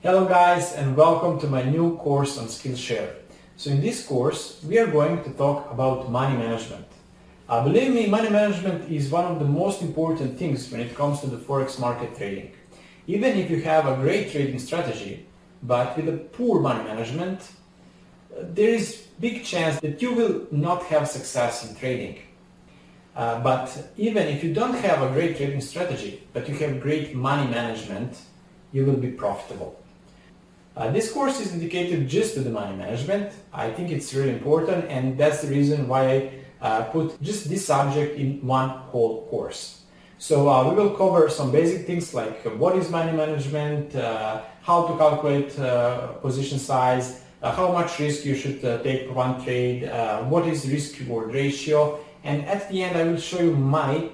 Hello guys, and welcome to my new course on Skillshare. So in this course we are going to talk about money management. Believe me, money management is one of the most important things when it comes to the Forex market trading. Even if you have a great trading strategy, but with a poor money management, there is big chance that you will not have success in trading. But even if you don't have a great trading strategy, but you have great money management, you will be profitable. This course is dedicated just to the money management. I think it's really important, and that's the reason why I put just this subject in one whole course. So we will cover some basic things like what is money management, how to calculate position size, how much risk you should take for one trade, what is risk-reward ratio, and at the end I will show you my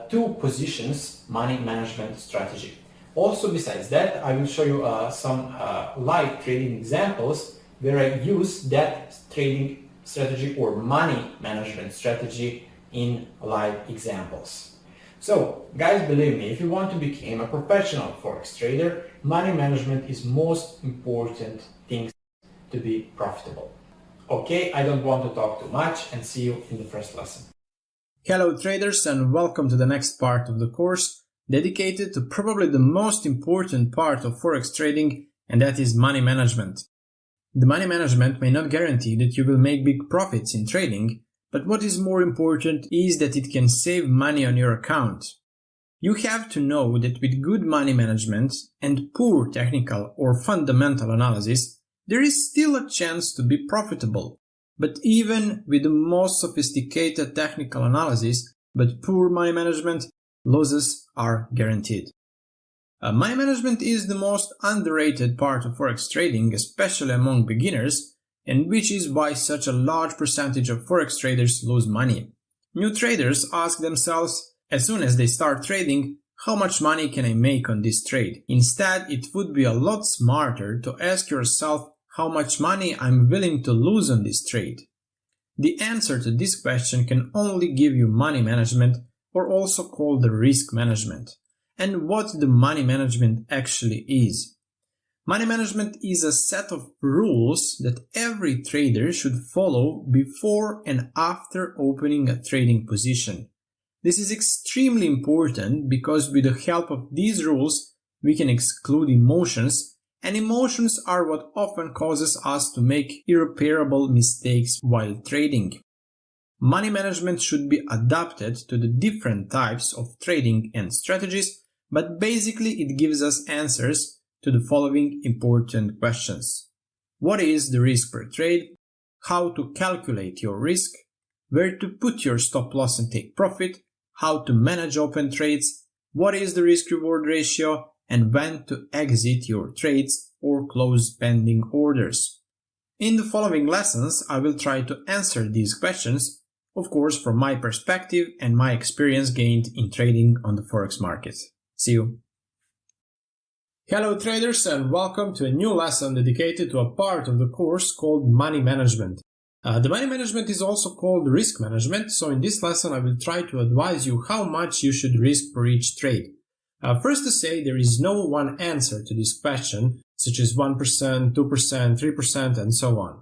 two positions money management strategy. Also, besides that, I will show you some live trading examples where I use that trading strategy or money management strategy in live examples. So, guys, believe me, if you want to become a professional Forex trader, money management is most important thing to be profitable. Okay, I don't want to talk too much, and see you in the first lesson. Hello traders, and welcome to the next part of the course dedicated to probably the most important part of Forex trading, and that is money management. The money management may not guarantee that you will make big profits in trading, but what is more important is that it can save money on your account. You have to know that with good money management and poor technical or fundamental analysis, there is still a chance to be profitable. But even with the most sophisticated technical analysis, but poor money management, losses are guaranteed. Money management is the most underrated part of Forex trading, especially among beginners, and which is why such a large percentage of Forex traders lose money. New traders ask themselves, as soon as they start trading, how much money can I make on this trade? Instead, it would be a lot smarter to ask yourself how much money I'm willing to lose on this trade. The answer to this question can only give you money management, or also called the risk management, and what the money management actually is. Money management is a set of rules that every trader should follow before and after opening a trading position. This is extremely important because with the help of these rules we can exclude emotions, and emotions are what often causes us to make irreparable mistakes while trading. Money management should be adapted to the different types of trading and strategies, but basically it gives us answers to the following important questions. What is the risk per trade? How to calculate your risk? Where to put your stop loss and take profit? How to manage open trades? What is the risk-reward ratio? And when to exit your trades or close pending orders. In the following lessons, I will try to answer these questions, of course from my perspective and my experience gained in trading on the Forex market. See you! Hello traders, and welcome to a new lesson dedicated to a part of the course called money management. The money management is also called risk management, so in this lesson I will try to advise you how much you should risk for each trade. First to say, there is no one answer to this question, such as 1%, 2%, 3%, and so on.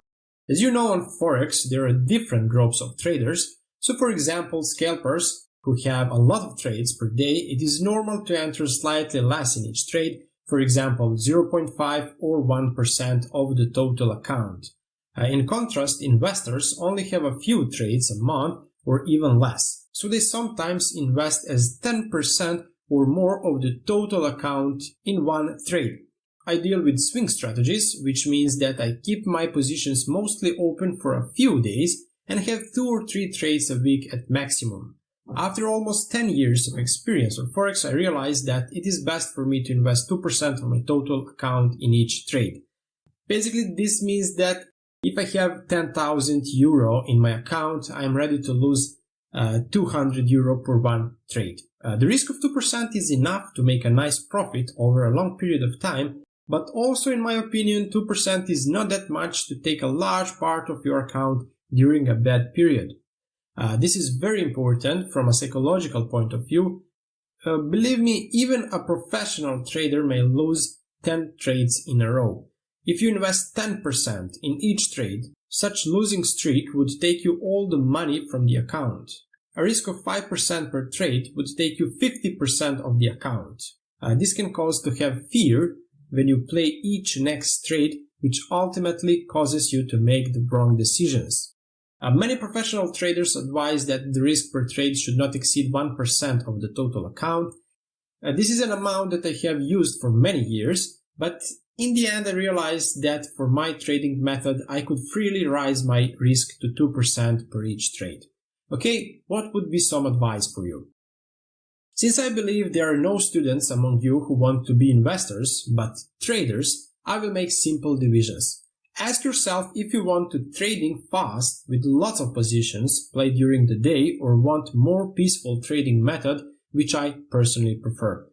As you know, on Forex, there are different groups of traders. So for example, scalpers who have a lot of trades per day, it is normal to enter slightly less in each trade, for example 0.5 or 1% of the total account. In contrast, investors only have a few trades a month or even less, so they sometimes invest as 10% or more of the total account in one trade. I deal with swing strategies, which means that I keep my positions mostly open for a few days and have 2 or 3 trades a week at maximum. After almost 10 years of experience on Forex, I realized that it is best for me to invest 2% of my total account in each trade. Basically, this means that if I have 10,000 euro in my account, I am ready to lose 200 euro per one trade. The risk of 2% is enough to make a nice profit over a long period of time, but also in my opinion 2% is not that much to take a large part of your account during a bad period. This is very important from a psychological point of view. Believe me, even a professional trader may lose 10 trades in a row. If you invest 10% in each trade, such losing streak would take you all the money from the account. A risk of 5% per trade would take you 50% of the account. This can cause to have fear when you play each next trade, which ultimately causes you to make the wrong decisions. Many professional traders advise that the risk per trade should not exceed 1% of the total account. This is an amount that I have used for many years, but in the end I realized that for my trading method I could freely raise my risk to 2% per each trade. Okay, what would be some advice for you? Since I believe there are no students among you who want to be investors, but traders, I will make simple divisions. Ask yourself if you want to trading fast with lots of positions played during the day or want more peaceful trading method, which I personally prefer.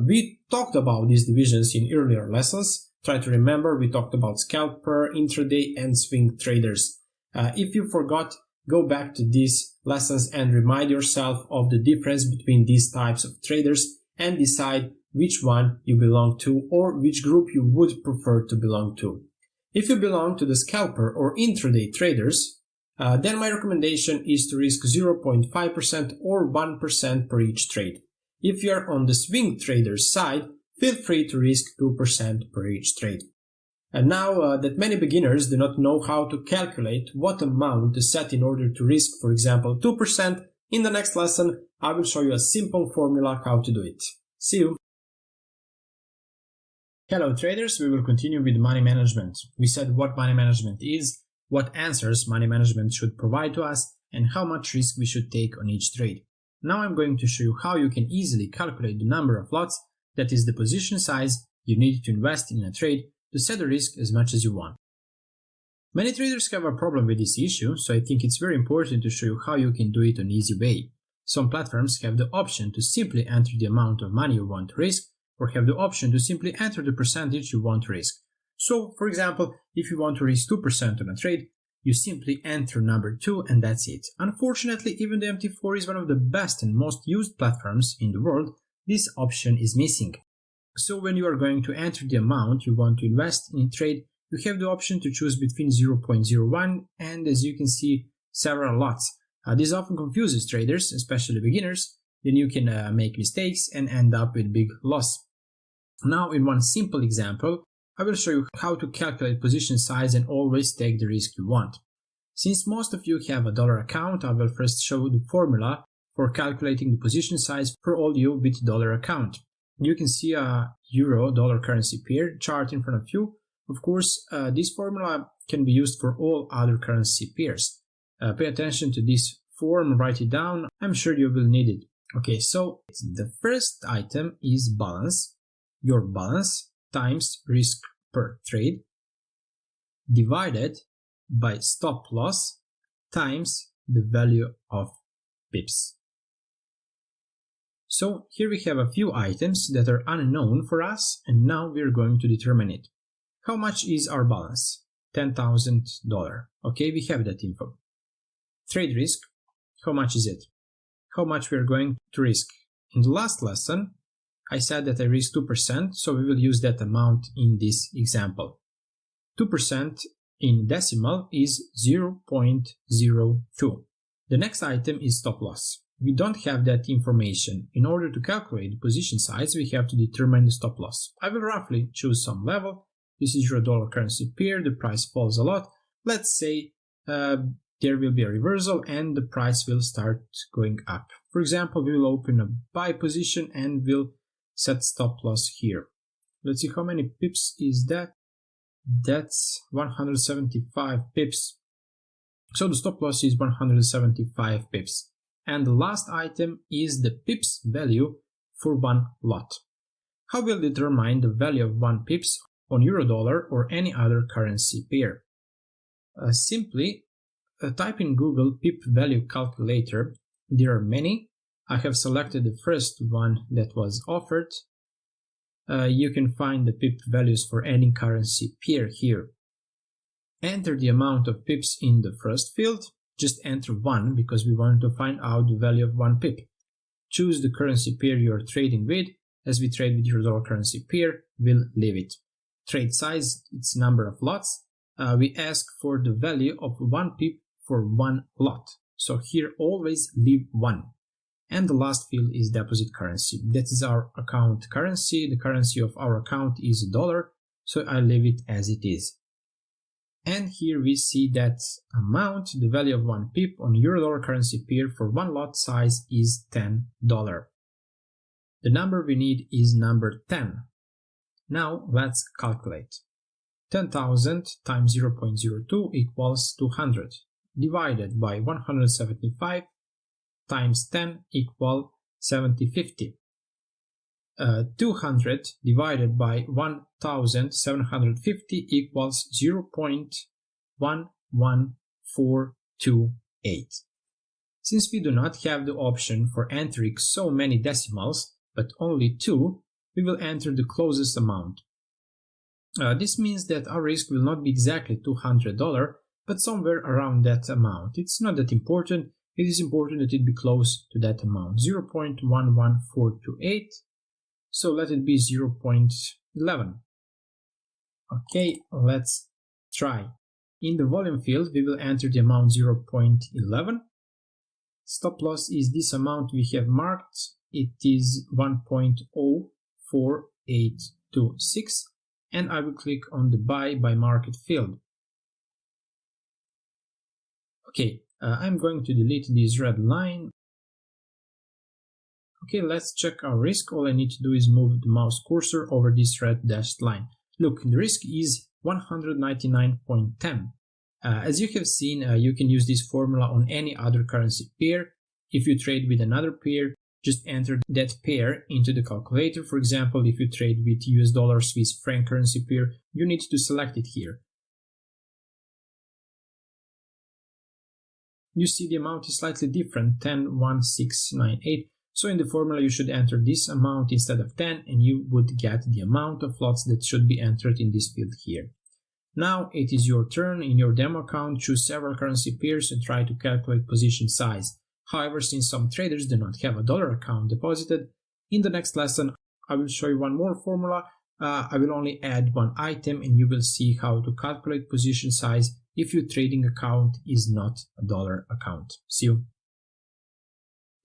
We talked about these divisions in earlier lessons. Try to remember, we talked about scalper, intraday and swing traders. If you forgot, go back to these lessons and remind yourself of the difference between these types of traders and decide which one you belong to or which group you would prefer to belong to. If you belong to the scalper or intraday traders, then my recommendation is to risk 0.5% or 1% per each trade. If you are on the swing traders side, feel free to risk 2% per each trade. And now that many beginners do not know how to calculate what amount to set in order to risk, for example, 2%, in the next lesson I will show you a simple formula how to do it. See you! Hello traders, we will continue with money management. We said what money management is, what answers money management should provide to us, and how much risk we should take on each trade. Now I'm going to show you how you can easily calculate the number of lots, that is the position size you need to invest in a trade to set the risk as much as you want. Many traders have a problem with this issue, so I think it's very important to show you how you can do it an easy way. Some platforms have the option to simply enter the amount of money you want to risk, or have the option to simply enter the percentage you want to risk. So, for example, if you want to risk 2% on a trade, you simply enter number 2 and that's it. Unfortunately, even the MT4 is one of the best and most used platforms in the world, this option is missing. So when you are going to enter the amount you want to invest in a trade, you have the option to choose between 0.01 and, as you can see, several lots. This often confuses traders, especially beginners. Then you can make mistakes and end up with big loss. Now, in one simple example, I will show you how to calculate position size and always take the risk you want. Since most of you have a dollar account, I will first show the formula for calculating the position size for all you with dollar account. You can see a euro-dollar currency pair chart in front of you. Of course, this formula can be used for all other currency pairs. Pay attention to this form, write it down. I'm sure you will need it. Okay, so the first item is balance. Your balance times risk per trade divided by stop loss times the value of pips. So here we have a few items that are unknown for us, and now we are going to determine it. How much is our balance? $10,000. Okay, we have that info. Trade risk, how much is it? How much we are going to risk? In the last lesson, I said that I risk 2%, so we will use that amount in this example. 2% in decimal is 0.02. The next item is stop loss. We don't have that information. In order to calculate the position size, we have to determine the stop loss. I will roughly choose some level. This is euro-dollar currency pair. The price falls a lot. Let's say there will be a reversal and the price will start going up. For example, we will open a buy position and we'll set stop loss here. Let's see how many pips is that. That's 175 pips. So the stop loss is 175 pips. And the last item is the pips value for one lot. How will determine the value of 1 pips on euro-dollar or any other currency pair? Simply type in Google pip value calculator. There are many. I have selected the first one that was offered. You can find the pip values for any currency pair here. Enter the amount of pips in the first field. Just enter 1 because we want to find out the value of 1 pip. Choose the currency pair you are trading with. as we trade with euro dollar currency pair, we'll leave it. Trade size, its number of lots. We ask for the value of 1 pip for 1 lot. So here always leave 1. And the last field is deposit currency. That is our account currency. The currency of our account is $1, so I leave it as it is. And here we see that amount, the value of 1 pip on euro dollar currency pair for 1 lot size is $10. The number we need is number 10. Now let's calculate. 10,000 times 0.02 equals 200, divided by 175 times 10 equal 7050. 200 divided by 1750 equals 0.11428. Since we do not have the option for entering so many decimals, but only 2, we will enter the closest amount. This means that our risk will not be exactly $200, but somewhere around that amount. It's not that important. It is important that it be close to that amount, 0.11428. So let it be 0.11. Okay, let's try. In the volume field, we will enter the amount 0.11. Stop loss is this amount we have marked. It is 1.04826. And I will click on the buy by market field. Okay, I'm going to delete this red line. Okay, let's check our risk. All I need to do is move the mouse cursor over this red dashed line. Look, the risk is 199.10. As you have seen, you can use this formula on any other currency pair. If you trade with another pair, just enter that pair into the calculator. For example, if you trade with US dollar Swiss franc currency pair, you need to select it here. You see the amount is slightly different, 10,1698. So in the formula you should enter this amount instead of 10 and you would get the amount of lots that should be entered in this field here. Now it is your turn. In your demo account, choose several currency pairs and try to calculate position size. However, since some traders do not have a dollar account deposited, in the next lesson I will show you one more formula. I will only add one item and you will see how to calculate position size if your trading account is not a dollar account. See you.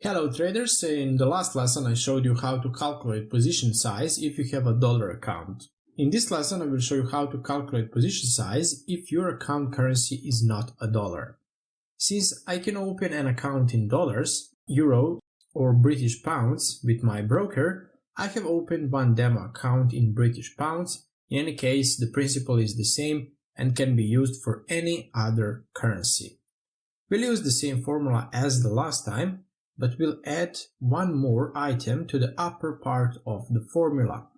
Hello traders, in the last lesson I showed you how to calculate position size if you have a dollar account. In this lesson I will show you how to calculate position size if your account currency is not a dollar. Since I can open an account in dollars, euro or British pounds with my broker, I have opened one demo account in British pounds. In any case, the principle is the same and can be used for any other currency. We'll use the same formula as the last time, but we'll add one more item to the upper part of the formula.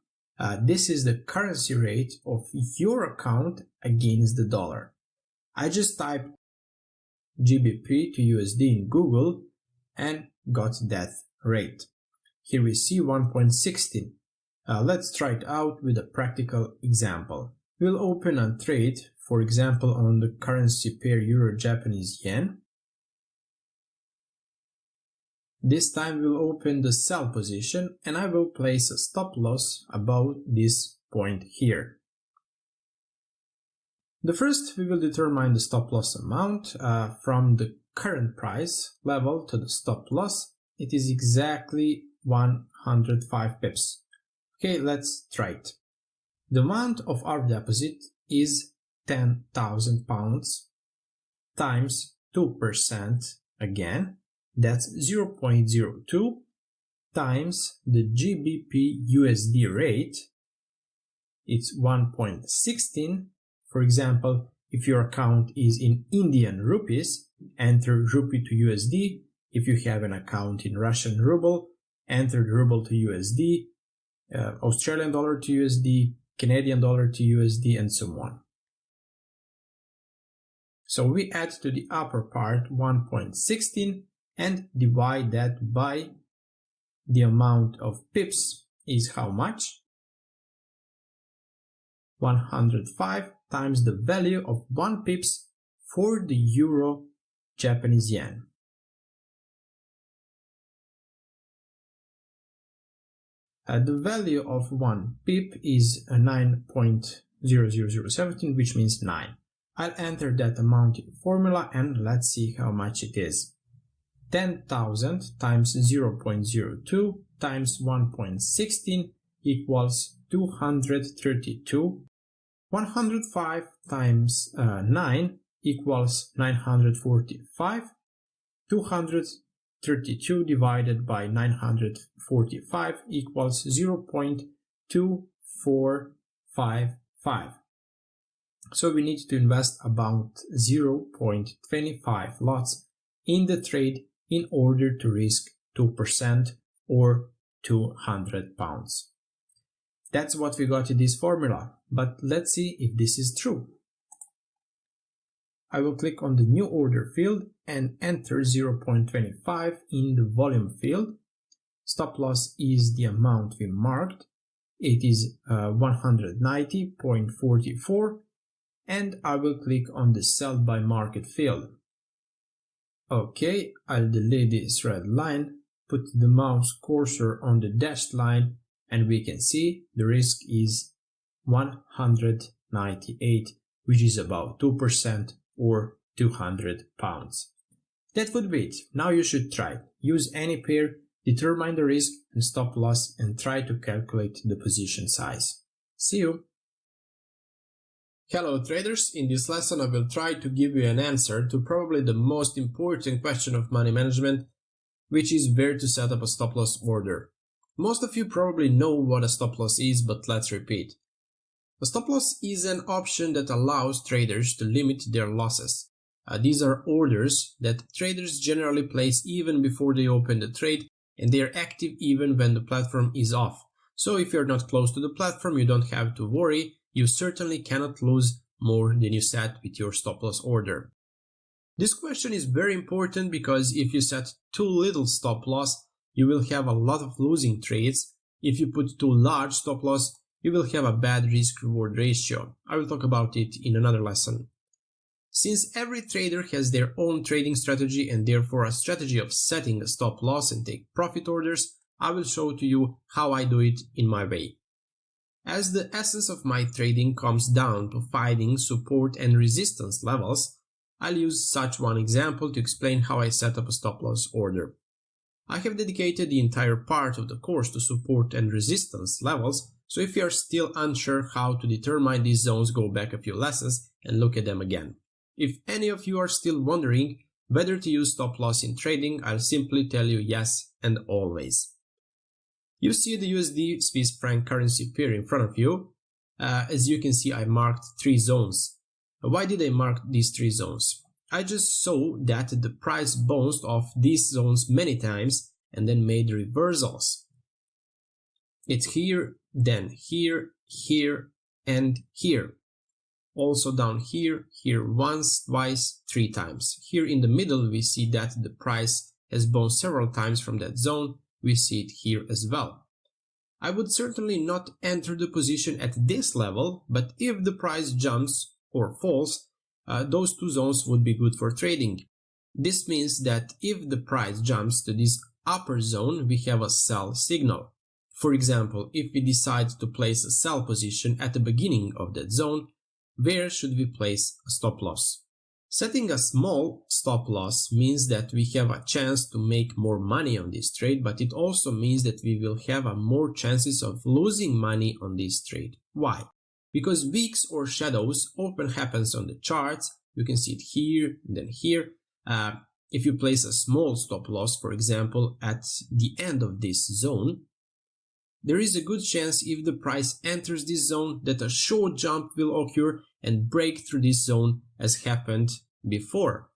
This is the currency rate of your account against the dollar. I just typed GBP to USD in Google and got that rate. Here we see 1.16. Let's try it out with a practical example. We'll open a trade, for example, on the currency pair Euro-Japanese Yen. This time we'll open the sell position and I will place a stop loss about this point here. The first, we will determine the stop loss amount from the current price level to the stop loss. It is exactly 105 pips. Okay, let's try it. The amount of our deposit is £10,000 times 2% again. That's 0.02 times the GBP USD rate. It's 1.16. For example, if your account is in Indian rupees, enter rupee to USD. If you have an account in Russian ruble, enter the ruble to USD, Australian dollar to USD, Canadian dollar to USD, and so on. So we add to the upper part 1.16 and divide that by the amount of pips is how much? 105 times the value of 1 pips for the Euro Japanese Yen. The value of 1 pip is 9.00017, which means 9. I'll enter that amount in the formula and let's see how much it is. 10,000 times 0.02 times 1.16 equals 232. 105 times 9 equals 945. 232 divided by 945 equals 0.2455. So we need to invest about 0.25 lots in the trade in order to risk 2% or 200 pounds. That's what we got in this formula, but let's see if this is true. I will click on the new order field and enter 0.25 in the volume field. Stop loss is the amount we marked. It is 190.44, and I will click on the sell by market field. Okay, I'll delete this red line, put the mouse cursor on the dashed line, and we can see the risk is 198, which is about 2% or 200 pounds. That would be it. Now you should try. Use any pair, determine the risk and stop loss, and try to calculate the position size. See you! Hello traders, in this lesson I will try to give you an answer to probably the most important question of money management, which is where to set up a stop loss order. Most of you probably know what a stop loss is, but let's repeat. A stop loss is an option that allows traders to limit their losses. These are orders that traders generally place even before they open the trade, and they are active even when the platform is off. So if you're not close to the platform, you don't have to worry. You certainly cannot lose more than you set with your stop loss order. This question is very important because if you set too little stop loss, you will have a lot of losing trades. If you put too large stop loss, you will have a bad risk-reward ratio. I will talk about it in another lesson. Since every trader has their own trading strategy and therefore a strategy of setting a stop loss and take profit orders, I will show to you how I do it in my way. As the essence of my trading comes down to finding support and resistance levels, I'll use such one example to explain how I set up a stop loss order. I have dedicated the entire part of the course to support and resistance levels, so if you are still unsure how to determine these zones, go back a few lessons and look at them again. If any of you are still wondering whether to use stop loss in trading, I'll simply tell you yes and always. You see the USD Swiss franc currency pair in front of you. As you can see, I marked 3 zones. Why did I mark these 3 zones? I just saw that the price bounced off these zones many times and then made reversals. It's here, then here, here, and here. Also down here, here once, twice, 3 times. Here in the middle we see that the price has bounced several times from that zone. We see it here as well. I would certainly not enter the position at this level, but if the price jumps or falls, those 2 zones would be good for trading. This means that if the price jumps to this upper zone, we have a sell signal. For example, if we decide to place a sell position at the beginning of that zone, where should we place a stop loss? Setting a small stop loss means that we have a chance to make more money on this trade, but it also means that we will have more chances of losing money on this trade. Why? Because wicks or shadows often happens on the charts. You can see it here and then here. If you place a small stop loss, for example, at the end of this zone, there is a good chance if the price enters this zone that a short jump will occur and break through this zone as happened before.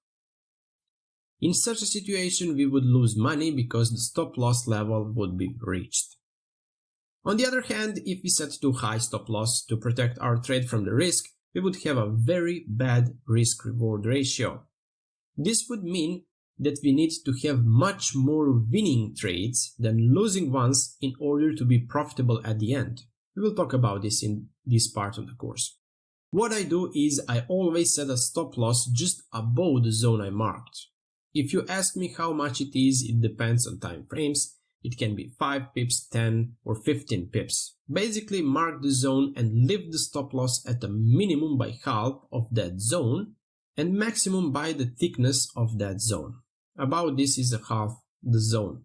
In such a situation, we would lose money because the stop loss level would be reached. On the other hand, if we set too high stop loss to protect our trade from the risk, we would have a very bad risk-reward ratio. This would mean that we need to have much more winning trades than losing ones in order to be profitable at the end. We will talk about this in this part of the course. What I do is I always set a stop loss just above the zone I marked. If you ask me how much it is, it depends on time frames. It can be 5 pips, 10 or 15 pips. Basically mark the zone and lift the stop loss at a minimum by half of that zone and maximum by the thickness of that zone. About this is a half the zone.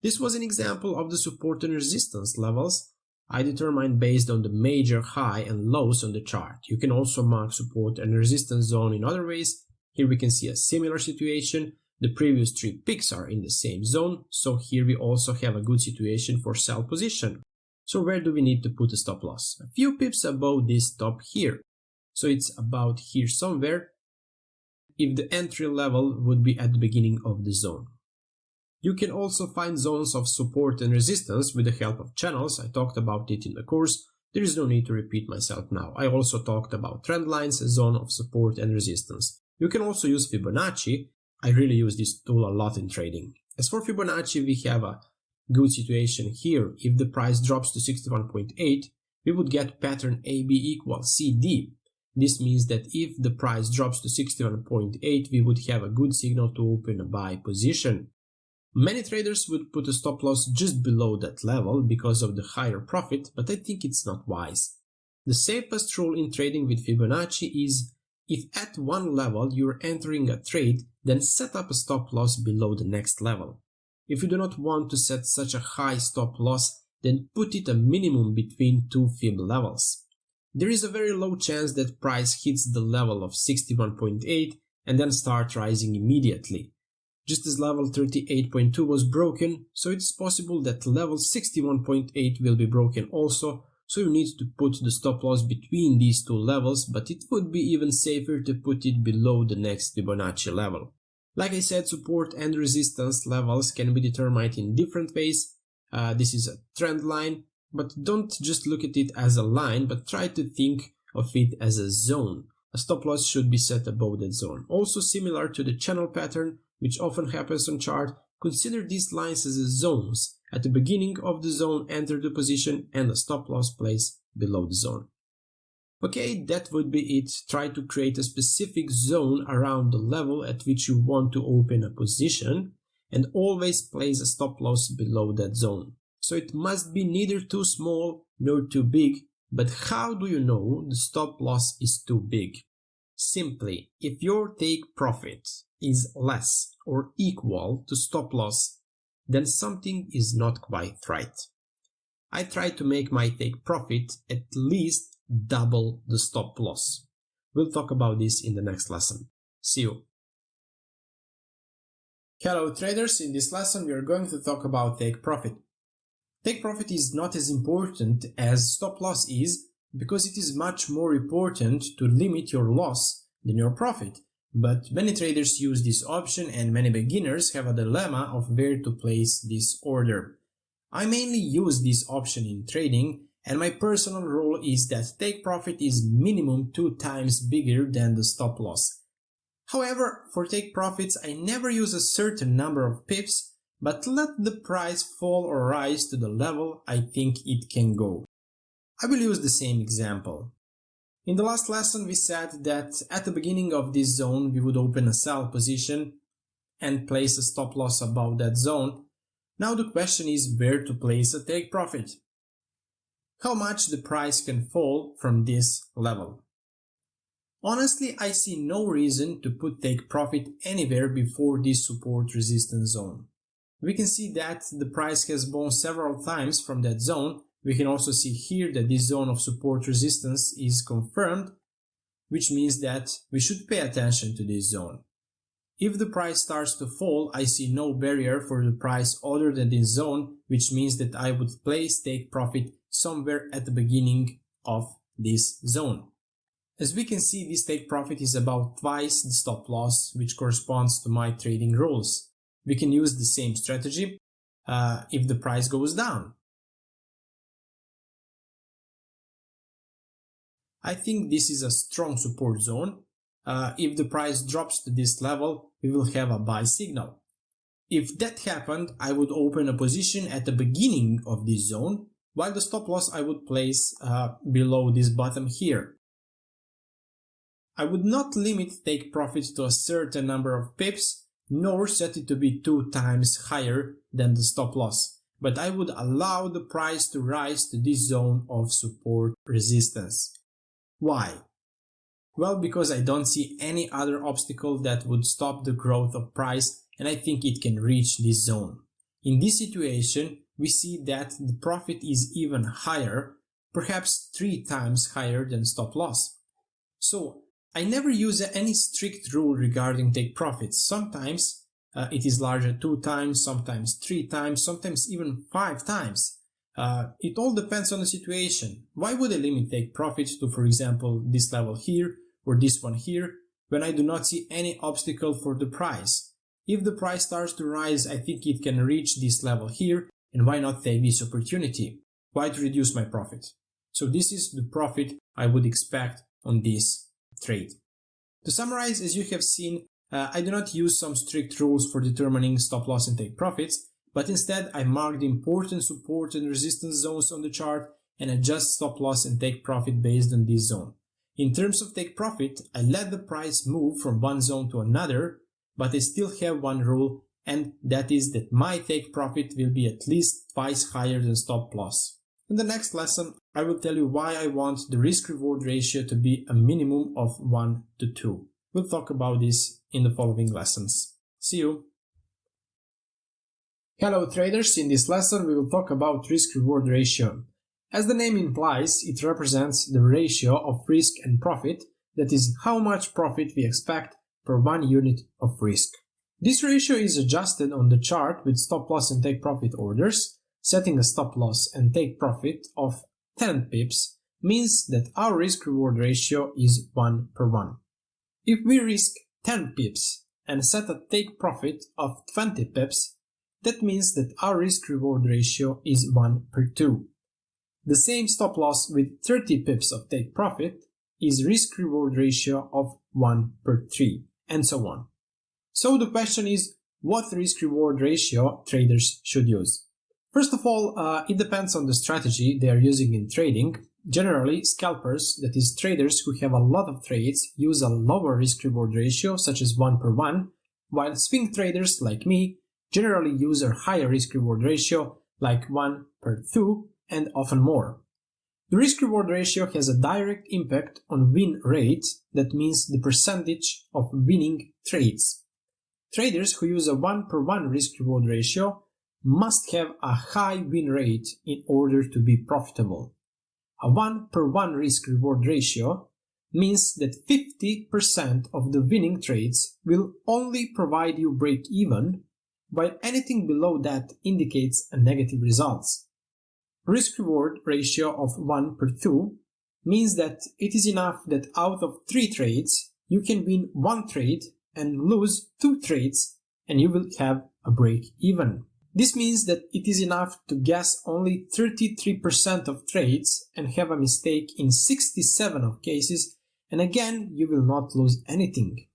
This was an example of the support and resistance levels I determined based on the major high and lows on the chart. You can also mark support and resistance zone in other ways. Here we can see a similar situation. The previous 3 picks are in the same zone, so here we also have a good situation for sell position. So where do we need to put a stop loss? A few pips above this top here. So it's about here somewhere if the entry level would be at the beginning of the zone. You can also find zones of support and resistance with the help of channels. I talked about it in the course. There is no need to repeat myself now. I also talked about trend lines, a zone of support and resistance. You can also use Fibonacci. I really use this tool a lot in trading. As for Fibonacci, we have a good situation here. If the price drops to 61.8, we would get pattern AB equals CD. This means that if the price drops to 61.8, we would have a good signal to open a buy position. Many traders would put a stop loss just below that level because of the higher profit, but I think it's not wise. The safest rule in trading with Fibonacci is if at one level you're entering a trade, then set up a stop loss below the next level. If you do not want to set such a high stop loss, then put it a minimum between 2 fib levels. There is a very low chance that price hits the level of 61.8 and then start rising immediately. Just as level 38.2 was broken, so it's possible that level 61.8 will be broken also, so you need to put the stop loss between these 2 levels, but it would be even safer to put it below the next Fibonacci level. Like I said, support and resistance levels can be determined in different ways. This is a trend line, but don't just look at it as a line, but try to think of it as a zone. A stop loss should be set above that zone. Also similar to the channel pattern, which often happens on chart, consider these lines as zones. At the beginning of the zone, enter the position and a stop loss place below the zone. Okay, that would be it. Try to create a specific zone around the level at which you want to open a position and always place a stop loss below that zone. So it must be neither too small nor too big, but how do you know the stop loss is too big? Simply, if your take profit is less or equal to stop loss, then something is not quite right. I try to make my take profit at least double the stop loss. We'll talk about this in the next lesson. See you. Hello traders, in this lesson we are going to talk about take profit. Take profit is not as important as stop loss is because it is much more important to limit your loss than your profit. But many traders use this option and many beginners have a dilemma of where to place this order. I mainly use this option in trading, and my personal rule is that take profit is minimum 2 times bigger than the stop loss. However, for take profits I never use a certain number of pips, but let the price fall or rise to the level I think it can go. I will use the same example. In the last lesson we said that at the beginning of this zone we would open a sell position and place a stop loss above that zone. Now the question is where to place a take profit. How much the price can fall from this level. Honestly, I see no reason to put take profit anywhere before this support resistance zone. We can see that the price has bounced several times from that zone. We can also see here that this zone of support resistance is confirmed, which means that we should pay attention to this zone. If the price starts to fall, I see no barrier for the price other than this zone, which means that I would place take profit somewhere at the beginning of this zone. As we can see, this take profit is about twice the stop loss, which corresponds to my trading rules. We can use the same strategy if the price goes down. I think this is a strong support zone. If the price drops to this level, we will have a buy signal. If that happened, I would open a position at the beginning of this zone, while the stop loss I would place below this bottom here. I would not limit take profit to a certain number of pips, nor set it to be 2 times higher than the stop loss. but I would allow the price to rise to this zone of support resistance. Why? Well, because I don't see any other obstacle that would stop the growth of price, and I think it can reach this zone. In this situation, we see that the profit is even higher, perhaps 3 times higher than stop loss. So I never use any strict rule regarding take profits. Sometimes it is larger 2 times, sometimes 3 times, sometimes even 5 times. It all depends on the situation. Why would I limit take profits to, for example, this level here or this one here when I do not see any obstacle for the price? If the price starts to rise, I think it can reach this level here, and why not take this opportunity? Why to reduce my profit? So this is the profit I would expect on this trade. To summarize, as you have seen, I do not use some strict rules for determining stop loss and take profits, but instead I mark the important support and resistance zones on the chart and adjust stop loss and take profit based on this zone. In terms of take profit, I let the price move from one zone to another, but I still have one rule, and that is that my take profit will be at least twice higher than stop loss. In the next lesson, I will tell you why I want the risk-reward ratio to be a minimum of 1 to 2. We'll talk about this in the following lessons. See you! Hello traders, in this lesson we will talk about risk-reward ratio. As the name implies, it represents the ratio of risk and profit, that is, how much profit we expect per 1 unit of risk. This ratio is adjusted on the chart with stop loss and take profit orders. Setting a stop loss and take profit of 10 pips means that our risk-reward ratio is 1 per 1. If we risk 10 pips and set a take profit of 20 pips, that means that our risk-reward ratio is 1 per 2. The same stop loss with 30 pips of take profit is risk-reward ratio of 1 per 3, and so on. So the question is, what risk-reward ratio traders should use? First of all, it depends on the strategy they are using in trading. Generally, scalpers, that is traders who have a lot of trades, use a lower risk-reward ratio, such as 1 per 1, while swing traders like me generally use a higher risk-reward ratio, like 1 per 2, and often more. The risk-reward ratio has a direct impact on win rate, that means the percentage of winning trades. Traders who use a 1 per 1 risk-reward ratio must have a high win rate in order to be profitable. A 1 per 1 risk-reward ratio means that 50% of the winning trades will only provide you break-even, while anything below that indicates a negative results. Risk-reward ratio of 1 per 2 means that it is enough that out of 3 trades, you can win 1 trade and lose 2 trades, and you will have a break-even. This means that it is enough to guess only 33% of trades and have a mistake in 67 of cases, and again you will not lose anything.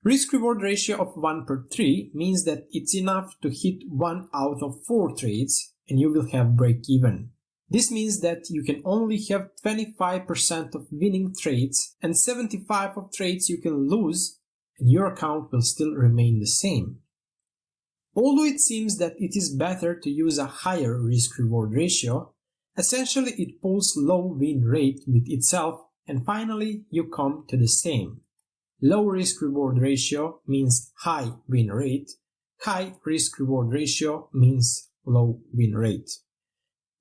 Risk-reward ratio of 1 per 3 means that it's enough to hit 1 out of 4 trades and you will have break-even. This means that you can only have 25% of winning trades and 75% of trades you can lose, and your account will still remain the same. Although it seems that it is better to use a higher risk-reward ratio, essentially it pulls low win rate with itself, and finally you come to the same. Low risk-reward ratio means high win rate. High risk-reward ratio means low win rate.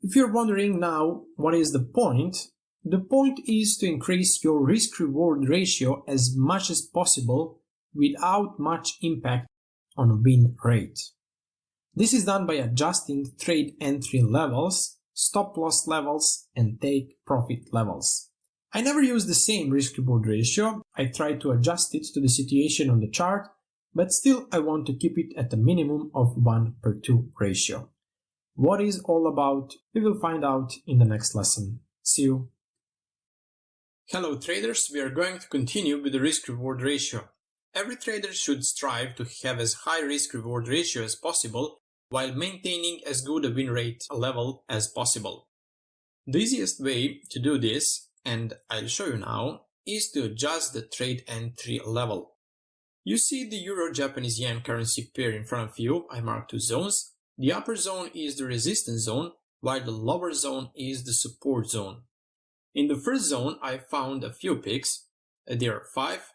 If you're wondering now what is the point is to increase your risk-reward ratio as much as possible without much impact on win rate. This is done by adjusting trade entry levels, stop loss levels, and take profit levels. I never use the same risk-reward ratio. I try to adjust it to the situation on the chart, but still I want to keep it at a minimum of 1 per 2 ratio. What is all about, we will find out in the next lesson. See you! Hello traders, we are going to continue with the risk-reward ratio. Every trader should strive to have as high risk-reward ratio as possible while maintaining as good a win rate level as possible. The easiest way to do this, and I'll show you now, is to adjust the trade entry level. You see the Euro-Japanese Yen currency pair in front of you. I marked 2 zones. The upper zone is the resistance zone, while the lower zone is the support zone. In the first zone, I found a few picks. There are 5.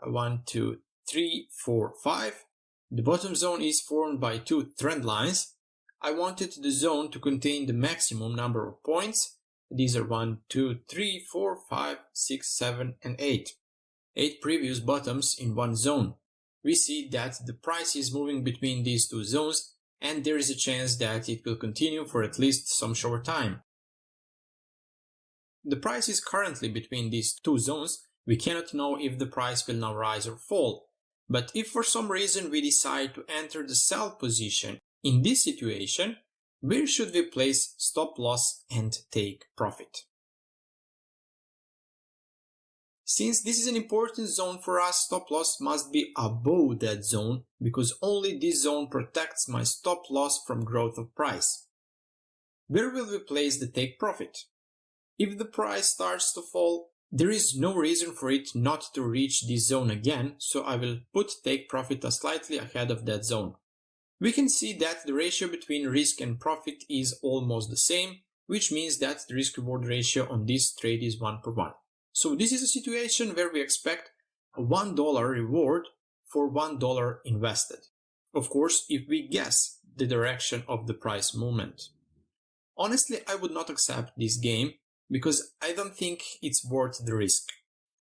1, 2, 3, 4, 5. The bottom zone is formed by 2 trend lines. I wanted the zone to contain the maximum number of points. These are 1, 2, 3, 4, 5, 6, 7, and 8. 8 previous bottoms in one zone. We see that the price is moving between these two zones, and there is a chance that it will continue for at least some short time. The price is currently between these two zones. We cannot know if the price will now rise or fall. But if for some reason we decide to enter the sell position in this situation, where should we place stop loss and take profit? Since this is an important zone for us, stop loss must be above that zone, because only this zone protects my stop loss from growth of price. Where will we place the take profit? If the price starts to fall, there is no reason for it not to reach this zone again, so I will put take profit slightly ahead of that zone. We can see that the ratio between risk and profit is almost the same, which means that the risk-reward ratio on this trade is 1:1. So this is a situation where we expect a $1 reward for $1 invested. Of course, if we guess the direction of the price movement. Honestly, I would not accept this game because I don't think it's worth the risk.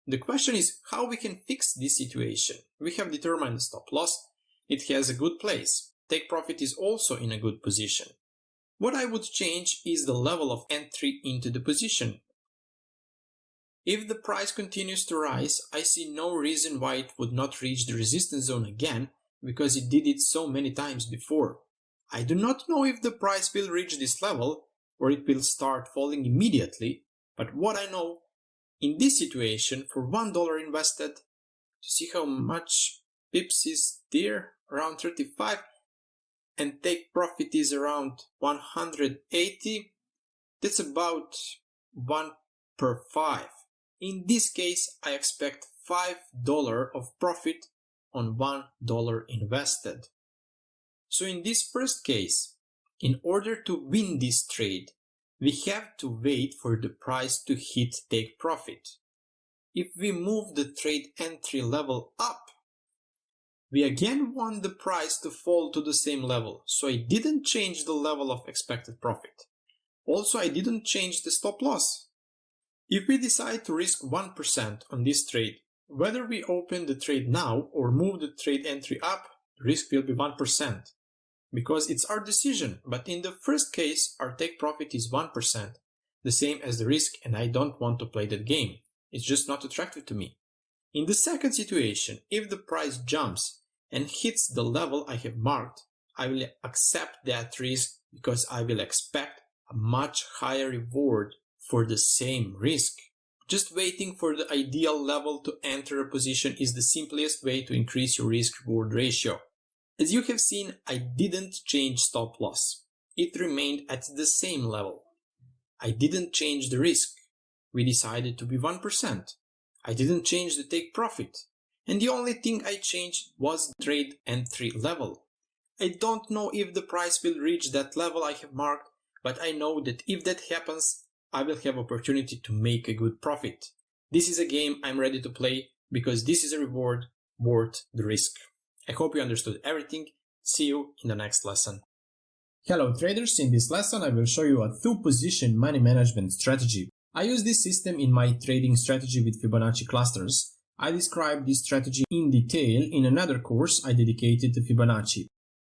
The question is how we can fix this situation. We have determined the stop loss. It has a good place. Take profit is also in a good position. What I would change is the level of entry into the position. If the price continues to rise, I see no reason why it would not reach the resistance zone again, because it did it so many times before. I do not know if the price will reach this level or it will start falling immediately, but what I know, in this situation, for $1 invested, to see how much pips is there, around 35, and take profit is around 180, that's about 1 per 5. In this case, I expect $5 of profit on $1 invested. So in this first case, in order to win this trade, we have to wait for the price to hit take profit. If we move the trade entry level up, we again want the price to fall to the same level, so I didn't change the level of expected profit. Also, I didn't change the stop loss. If we decide to risk 1% on this trade, whether we open the trade now or move the trade entry up, the risk will be 1%. Because it's our decision, but in the first case, our take profit is 1%, the same as the risk, and I don't want to play that game. It's just not attractive to me. In the second situation, if the price jumps and hits the level I have marked, I will accept that risk because I will expect a much higher reward for the same risk. Just waiting for the ideal level to enter a position is the simplest way to increase your risk-reward ratio. As you have seen, I didn't change stop loss. It remained at the same level. I didn't change the risk. We decided to be 1%. I didn't change the take profit. And the only thing I changed was the trade entry level. I don't know if the price will reach that level I have marked, but I know that if that happens, I will have opportunity to make a good profit. This is a game I'm ready to play because this is a reward worth the risk. I hope you understood everything. See you in the next lesson. Hello traders, in this lesson I will show you a two-position money management strategy. I use this system in my trading strategy with Fibonacci clusters. I described this strategy in detail in another course I dedicated to Fibonacci.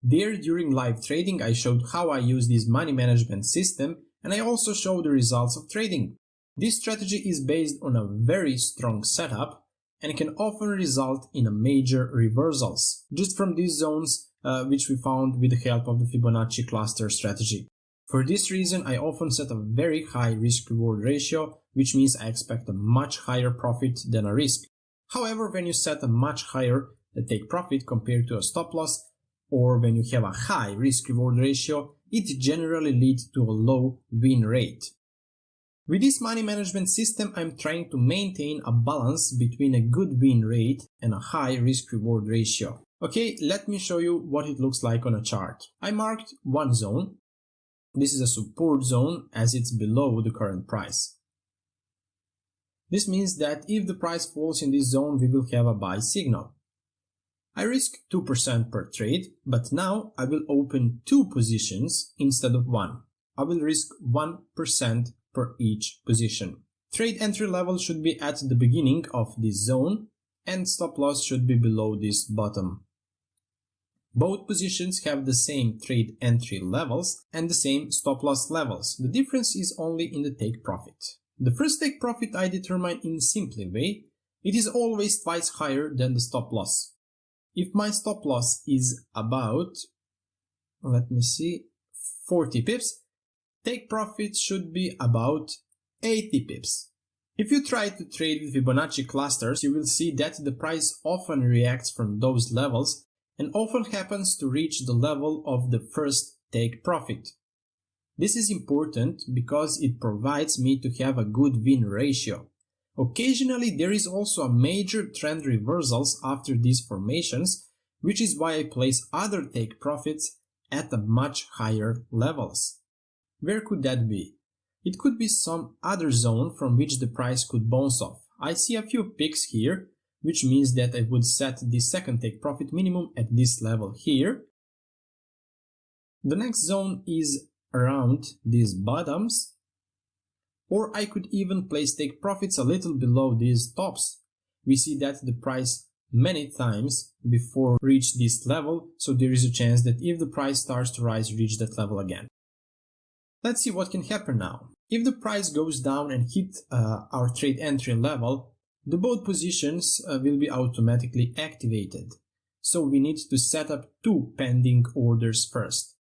There, during live trading, I showed how I use this money management system, and I also showed the results of trading. This strategy is based on a very strong setup and can often result in a major reversals, just from these zones which we found with the help of the Fibonacci cluster strategy. For this reason, I often set a very high risk-reward ratio, which means I expect a much higher profit than a risk. However, when you set a much higher take profit compared to a stop loss, or when you have a high risk-reward ratio, it generally leads to a low win rate. With this money management system, I'm trying to maintain a balance between a good win rate and a high risk-reward ratio. Okay, let me show you what it looks like on a chart. I marked one zone. This is a support zone as it's below the current price. This means that if the price falls in this zone, we will have a buy signal. I risk 2% per trade, but now I will open 2 positions instead of 1. I will risk 1% per each position. Trade entry level should be at the beginning of this zone, and stop loss should be below this bottom. Both positions have the same trade entry levels and the same stop loss levels. The difference is only in the take profit. The first take profit I determine in a simple way. It is always twice higher than the stop loss. If my stop loss is about, 40 pips, take profit should be about 80 pips. If you try to trade with Fibonacci clusters, you will see that the price often reacts from those levels and often happens to reach the level of the first take profit. This is important because it provides me to have a good win ratio. Occasionally there is also a major trend reversals after these formations, which is why I place other take profits at a much higher levels. Where could that be? It could be some other zone from which the price could bounce off. I see a few picks here, which means that I would set the second take profit minimum at this level here. The next zone is around these bottoms, or I could even place take profits a little below these tops. We see that the price many times before reach this level, so there is a chance that if the price starts to rise, reach that level again. Let's see what can happen now. If the price goes down and hit our trade entry level, the both positions will be automatically activated. So we need to set up 2 pending orders first.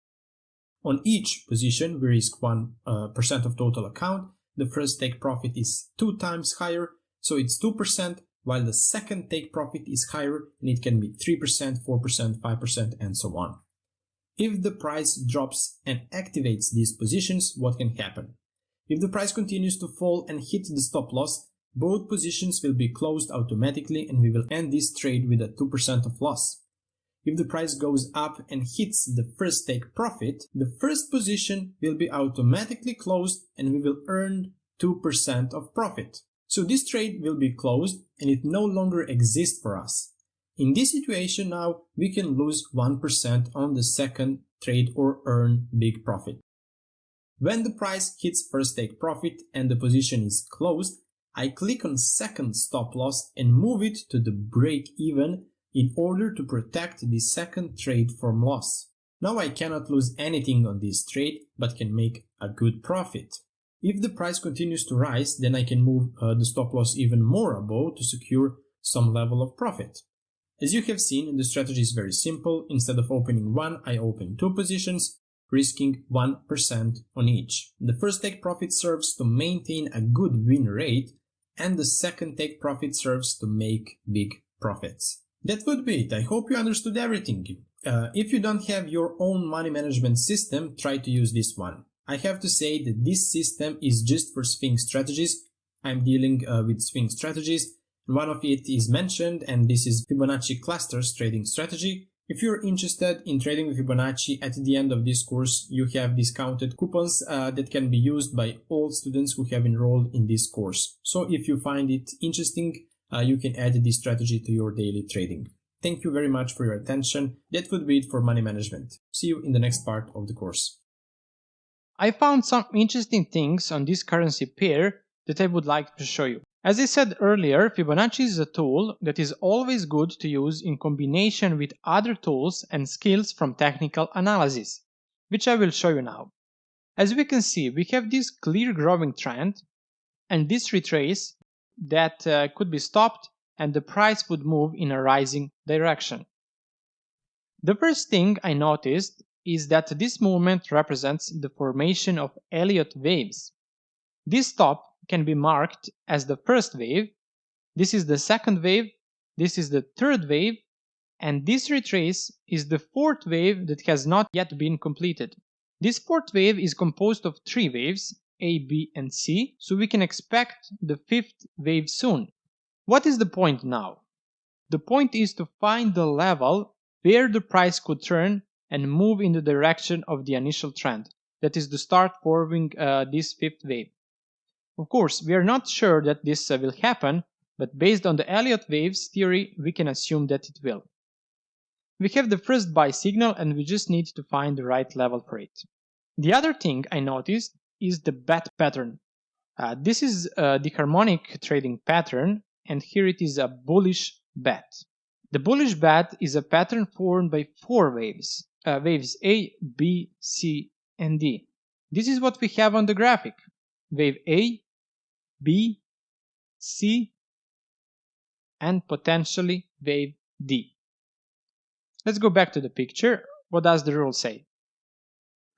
On each position, we risk 1% of total account. The first take profit is 2 times higher, so it's 2%, while the second take profit is higher, and it can be 3%, 4%, 5%, and so on. If the price drops and activates these positions, what can happen? If the price continues to fall and hit the stop loss, both positions will be closed automatically and we will end this trade with a 2% of loss. If the price goes up and hits the first take profit, the first position will be automatically closed and we will earn 2% of profit. So this trade will be closed and it no longer exists for us. In this situation now, we can lose 1% on the second trade or earn big profit. When the price hits first take profit and the position is closed, I click on second stop loss and move it to the break even in order to protect the second trade from loss. Now I cannot lose anything on this trade, but can make a good profit. If the price continues to rise, then I can move the stop loss even more above to secure some level of profit. As you have seen, the strategy is very simple. Instead of opening 1, I open 2 positions, risking 1% on each. The first take profit serves to maintain a good win rate, and the second take profit serves to make big profits. That would be it. I hope you understood everything. If you don't have your own money management system, try to use this one. I have to say that this system is just for swing strategies. I'm dealing with swing strategies. One of it is mentioned, and this is Fibonacci clusters trading strategy. If you're interested in trading with Fibonacci, at the end of this course, you have discounted coupons that can be used by all students who have enrolled in this course. So if you find it interesting, you can add this strategy to your daily trading. Thank you very much for your attention. That would be it for money management. See you in the next part of the course. I found some interesting things on this currency pair that I would like to show you. As I said earlier, Fibonacci is a tool that is always good to use in combination with other tools and skills from technical analysis, which I will show you now. As we can see, we have this clear growing trend and this retrace that could be stopped and the price would move in a rising direction. The first thing I noticed is that this movement represents the formation of Elliott waves. This top can be marked as the first wave, this is the second wave, this is the third wave, and this retrace is the fourth wave that has not yet been completed. This fourth wave is composed of 3 waves, A, B, and C, so we can expect the 5th wave soon. What is the point now? The point is to find the level where the price could turn and move in the direction of the initial trend, that is to start forming this fifth wave. Of course, we are not sure that this will happen, but based on the Elliott waves theory, we can assume that it will. We have the first buy signal and we just need to find the right level for it. The other thing I noticed is the bet pattern. This is the harmonic trading pattern, and here it is a bullish bet. The bullish bet is a pattern formed by four waves, waves A, B, C, and D. This is what we have on the graphic. Wave A, B, C, and potentially wave D. Let's go back to the picture. What does the rule say?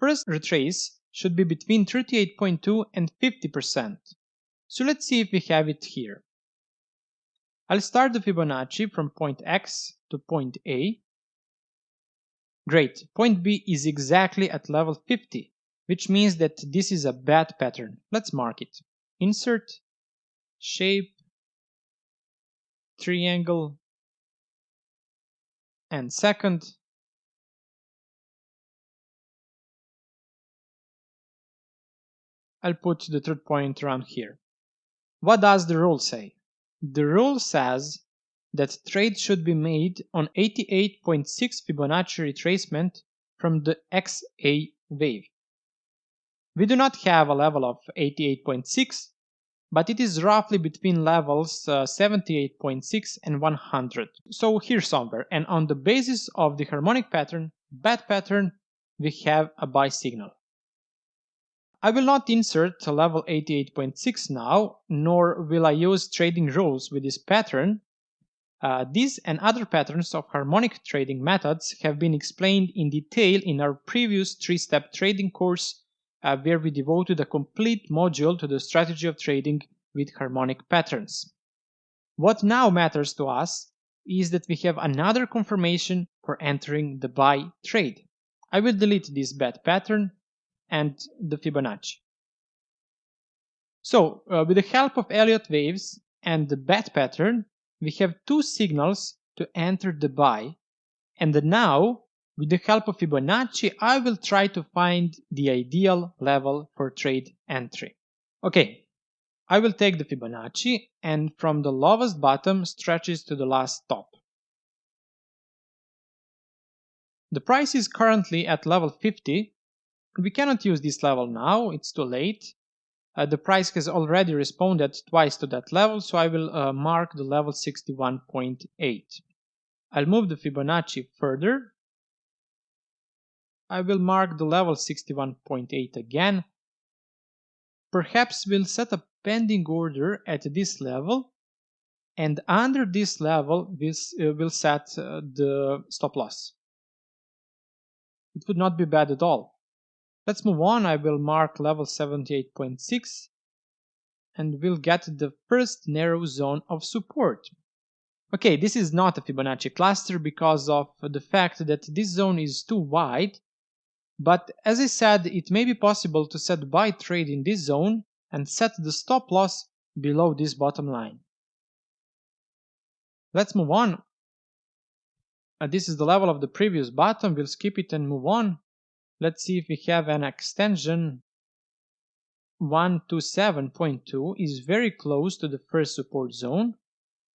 First retrace should be between 38.2 and 50%. So let's see if we have it here. I'll start the Fibonacci from point X to point A. Great, point B is exactly at level 50, which means that this is a bad pattern. Let's mark it. Insert, shape, triangle, and second. I'll put the third point around here. What does the rule say? The rule says that trade should be made on 88.6 Fibonacci retracement from the XA wave. We do not have a level of 88.6, but it is roughly between levels 78.6 and 100. So here somewhere, and on the basis of the harmonic pattern, bad pattern, we have a buy signal. I will not insert level 88.6 now, nor will I use trading rules with this pattern. These and other patterns of harmonic trading methods have been explained in detail in our previous 3-step trading course, where we devoted a complete module to the strategy of trading with harmonic patterns. What now matters to us is that we have another confirmation for entering the buy trade. I will delete this bad pattern and the Fibonacci. So, with the help of Elliott waves and the bad pattern, we have two signals to enter the buy, and now, with the help of Fibonacci, I will try to find the ideal level for trade entry. Okay, I will take the Fibonacci and from the lowest bottom stretches to the last top. The price is currently at level 50. We cannot use this level now, it's too late. The price has already responded twice to that level, so I will mark the level 61.8. I'll move the Fibonacci further. I will mark the level 61.8 again. Perhaps we'll set a pending order at this level, and under this level we'll set the stop loss. It would not be bad at all. Let's move on. I will mark level 78.6 and we'll get the first narrow zone of support. Okay, this is not a Fibonacci cluster because of the fact that this zone is too wide, but as I said, it may be possible to set buy trade in this zone and set the stop loss below this bottom line. Let's move on. This is the level of the previous bottom. We'll skip it and move on. Let's see if we have an extension. 127.2 is very close to the first support zone.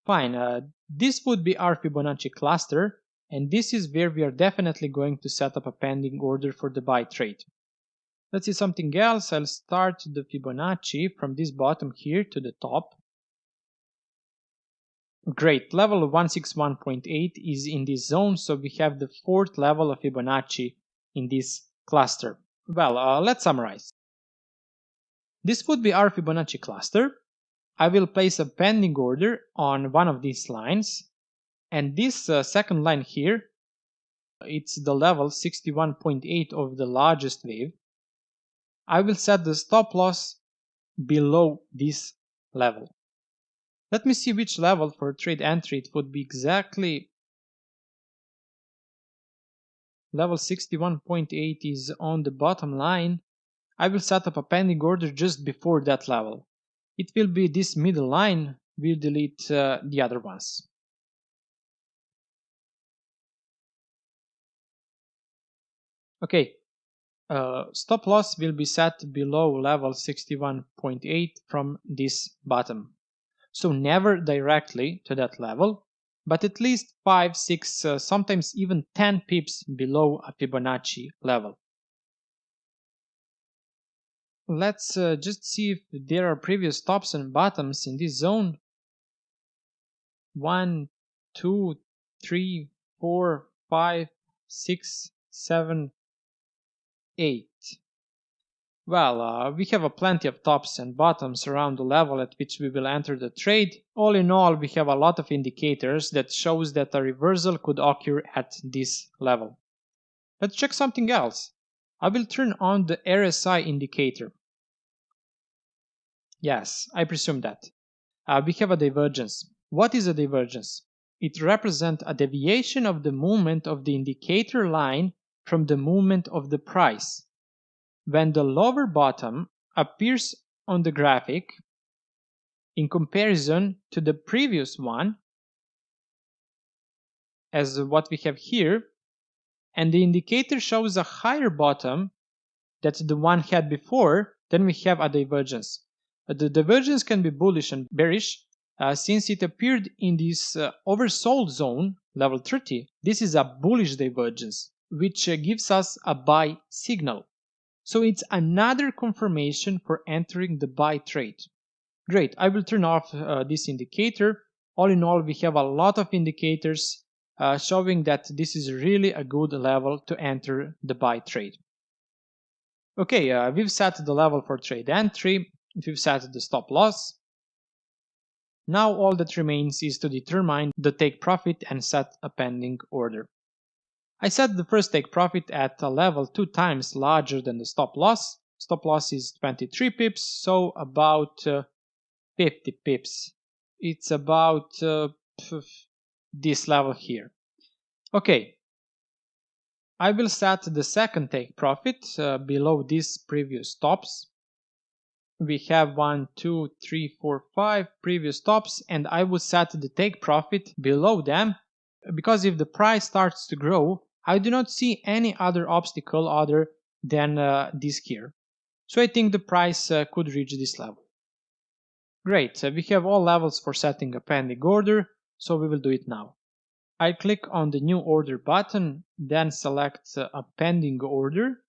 Fine, this would be our Fibonacci cluster, and this is where we are definitely going to set up a pending order for the buy trade. Let's see something else. I'll start the Fibonacci from this bottom here to the top. Great, level 161.8 is in this zone, so we have the fourth level of Fibonacci in this cluster. Well, let's summarize. This would be our Fibonacci cluster. I will place a pending order on one of these lines, and this second line here, it's the level 61.8 of the largest wave. I will set the stop loss below this level. Let me see which level for trade entry it would be exactly. Level 61.8 is on the bottom line. I will set up a pending order just before that level. It will be this middle line. We'll delete the other ones. Okay, stop loss will be set below level 61.8 from this bottom. So never directly to that level, but at least 5, 6, sometimes even 10 pips below a Fibonacci level. Let's just see if there are previous tops and bottoms in this zone. 1, 2, 3, 4, 5, 6, 7, 8. Well, we have plenty of tops and bottoms around the level at which we will enter the trade. All in all, we have a lot of indicators that shows that a reversal could occur at this level. Let's check something else. I will turn on the RSI indicator. Yes, I presume that. We have a divergence. What is a divergence? It represents a deviation of the movement of the indicator line from the movement of the price. When the lower bottom appears on the graphic in comparison to the previous one, as what we have here, and the indicator shows a higher bottom that the one had before, then we have a divergence. The divergence can be bullish and bearish since it appeared in this oversold zone, level 30. This is a bullish divergence, which gives us a buy signal. So it's another confirmation for entering the buy trade. Great, I will turn off this indicator. All in all, we have a lot of indicators showing that this is really a good level to enter the buy trade. Okay, we've set the level for trade entry, we've set the stop loss. Now all that remains is to determine the take profit and set a pending order. I set the first take profit at a level 2 times larger than the stop loss. Stop loss is 23 pips, so about 50 pips. It's about this level here. Okay, I will set the second take profit below these previous stops. We have 1, 2, 3, 4, 5 previous stops, and I will set the take profit below them because if the price starts to grow, I do not see any other obstacle other than this here. So I think the price could reach this level. Great, we have all levels for setting a pending order, so we will do it now. I click on the new order button, then select a pending order.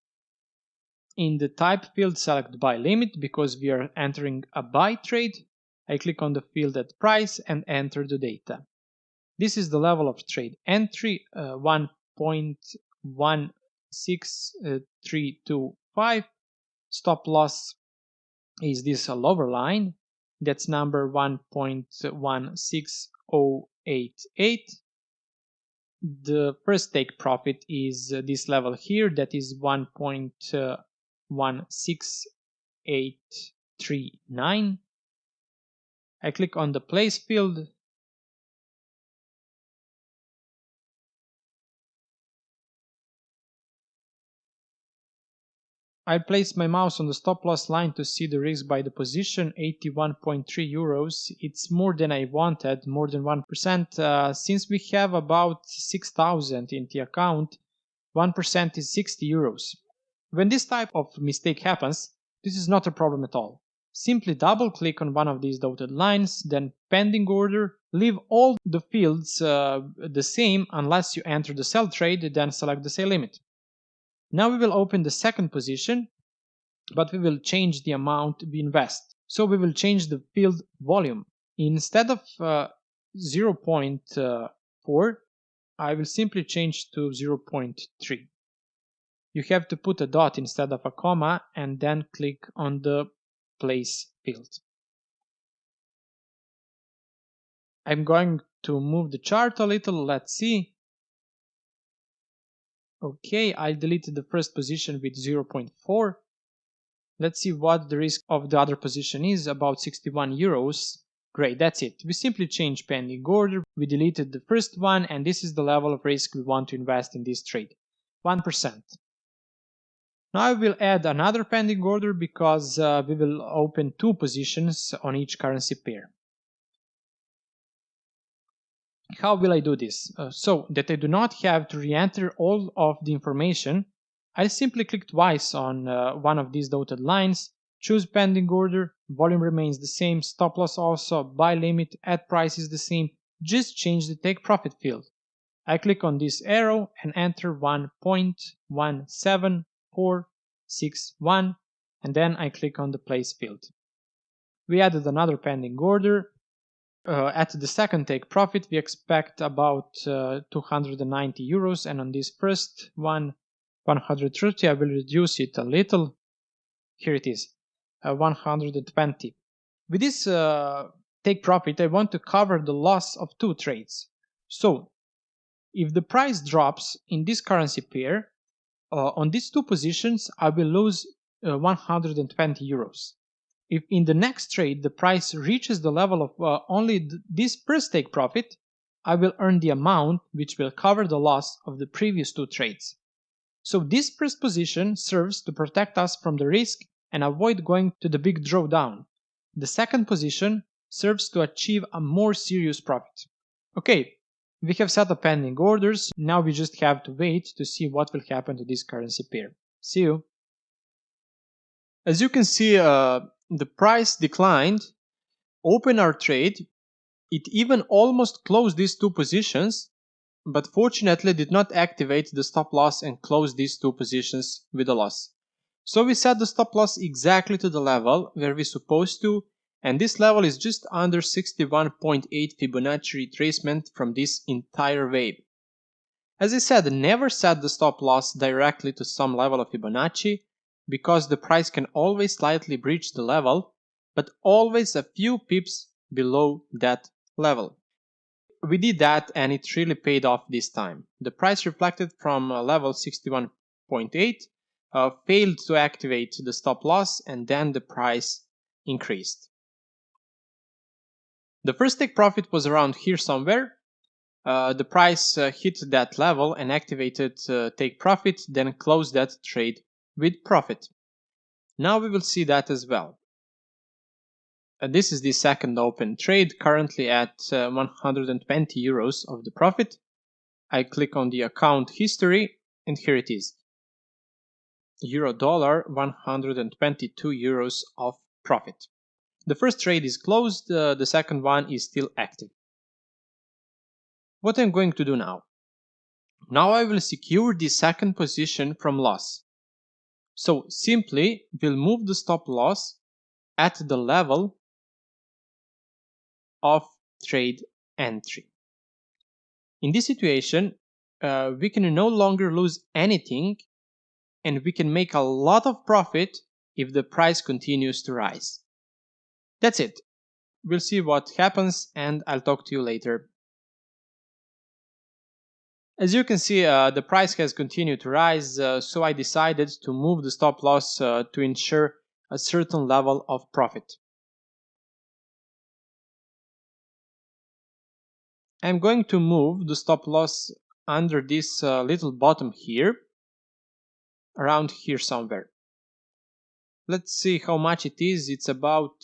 In the type field, select buy limit because we are entering a buy trade. I click on the field at price and enter the data. This is the level of trade entry 1.16325. Stop loss is this lower line. That's number 1.16088. The first take profit is this level here, that is 1.16839. I click on the place field. I place my mouse on the stop loss line to see the risk by the position, 81.3 euros. It's more than I wanted, more than 1%. Since we have about 6,000 in the account, 1% is 60 euros. When this type of mistake happens, this is not a problem at all. Simply double click on one of these dotted lines, then pending order, leave all the fields the same unless you enter the sell trade, then select the sell limit. Now we will open the second position, but we will change the amount we invest. So we will change the field volume. Instead of 0.4, I will simply change to 0.3. You have to put a dot instead of a comma and then click on the place field. I'm going to move the chart a little, let's see. Okay, I deleted the first position with 0.4. Let's see what the risk of the other position is, about 61 euros. Great, that's it. We simply changed pending order, we deleted the first one, and this is the level of risk we want to invest in this trade, 1%. Now I will add another pending order because we will open 2 positions on each currency pair. How will I do this? So that I do not have to re-enter all of the information, I'll simply click twice on one of these dotted lines, choose pending order, volume remains the same, stop loss also, buy limit, add price is the same, just change the take profit field. I click on this arrow and enter 1.17461 and then I click on the place field. We added another pending order. At the second take profit we expect about 290 euros, and on this first one 130, I will reduce it a little. Here it is, 120. With this take profit I want to cover the loss of two trades. So if the price drops in this currency pair, on these two positions I will lose 120 euros. If in the next trade the price reaches the level of only this first take profit, I will earn the amount which will cover the loss of the previous two trades. So this first position serves to protect us from the risk and avoid going to the big drawdown. The second position serves to achieve a more serious profit. Okay, we have set up pending orders. Now we just have to wait to see what will happen to this currency pair. See you. As you can see, the price declined. Open our trade. It even almost closed these two positions, but fortunately did not activate the stop loss and close these two positions with a loss. So we set the stop loss exactly to the level where we're supposed to, and this level is just under 61.8 Fibonacci retracement from this entire wave. As I said, never set the stop loss directly to some level of Fibonacci, because the price can always slightly breach the level, but always a few pips below that level. We did that and it really paid off this time. The price reflected from level 61.8 failed to activate the stop loss, and then the price increased. The first take profit was around here somewhere. The price hit that level and activated take profit, then closed that trade with profit. Now we will see that as well. This is the second open trade, currently at 120 euros of the profit. I click on the account history and here it is. Euro dollar, 122 euros of profit. The first trade is closed, the second one is still active. What I'm going to do now? Now I will secure the second position from loss. So simply we'll move the stop loss at the level of trade entry. In this situation, we can no longer lose anything and we can make a lot of profit if the price continues to rise. That's it. We'll see what happens and I'll talk to you later. As you can see, the price has continued to rise, so I decided to move the stop loss to ensure a certain level of profit. I'm going to move the stop loss under this little bottom here, around here somewhere. Let's see how much it is. It's about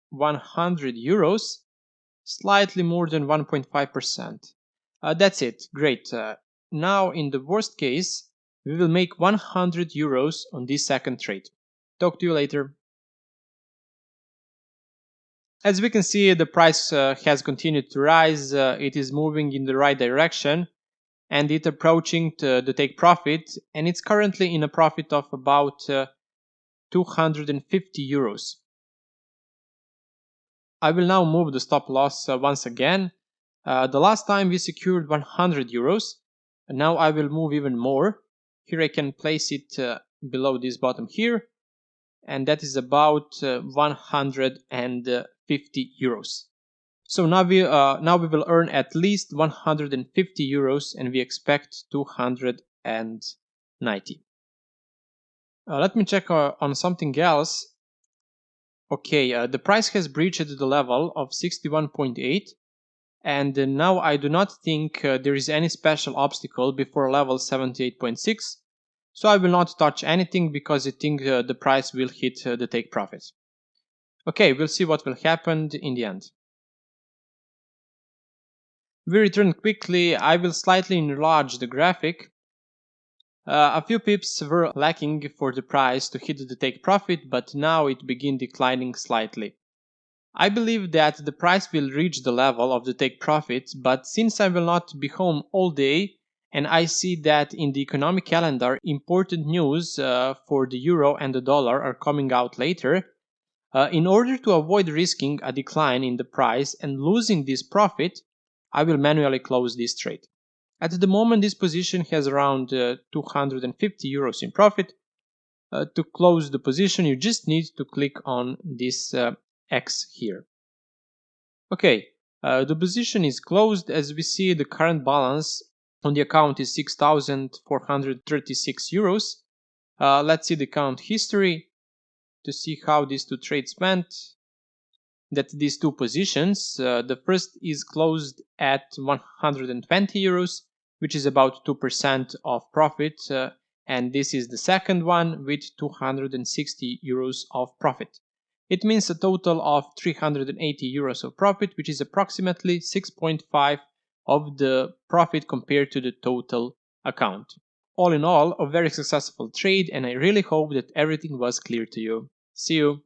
100 euros, slightly more than 1.5%. That's it. Great. Now, in the worst case, we will make 100 euros on this second trade. Talk to you later. As we can see, the price has continued to rise. It is moving in the right direction and it's approaching the take profit, and it's currently in a profit of about 250 euros. I will now move the stop loss once again. The last time we secured 100 euros, and now I will move even more. Here I can place it below this bottom here, and that is about 150 euros. So now we will earn at least 150 euros and we expect 290. Let me check on something else. Okay, the price has breached the level of 61.8 and now I do not think there is any special obstacle before level 78.6. So I will not touch anything because I think the price will hit the take profit. Okay, we'll see what will happen in the end. We return quickly. I will slightly enlarge the graphic. A few pips were lacking for the price to hit the take profit, but now it began declining slightly. I believe that the price will reach the level of the take profit, but since I will not be home all day and I see that in the economic calendar important news for the euro and the dollar are coming out later, in order to avoid risking a decline in the price and losing this profit, I will manually close this trade. At the moment, this position has around 250 euros in profit. To close the position, you just need to click on this X here. Okay, the position is closed. As we see, the current balance on the account is 6,436 euros. Let's see the account history to see how these two trades went. That these two positions, the first is closed at 120 euros, which is about 2% of profit, and this is the second one with 260 euros of profit. It means a total of 380 euros of profit, which is approximately 6.5 of the profit compared to the total account. All in all, a very successful trade, and I really hope that everything was clear to you. See you!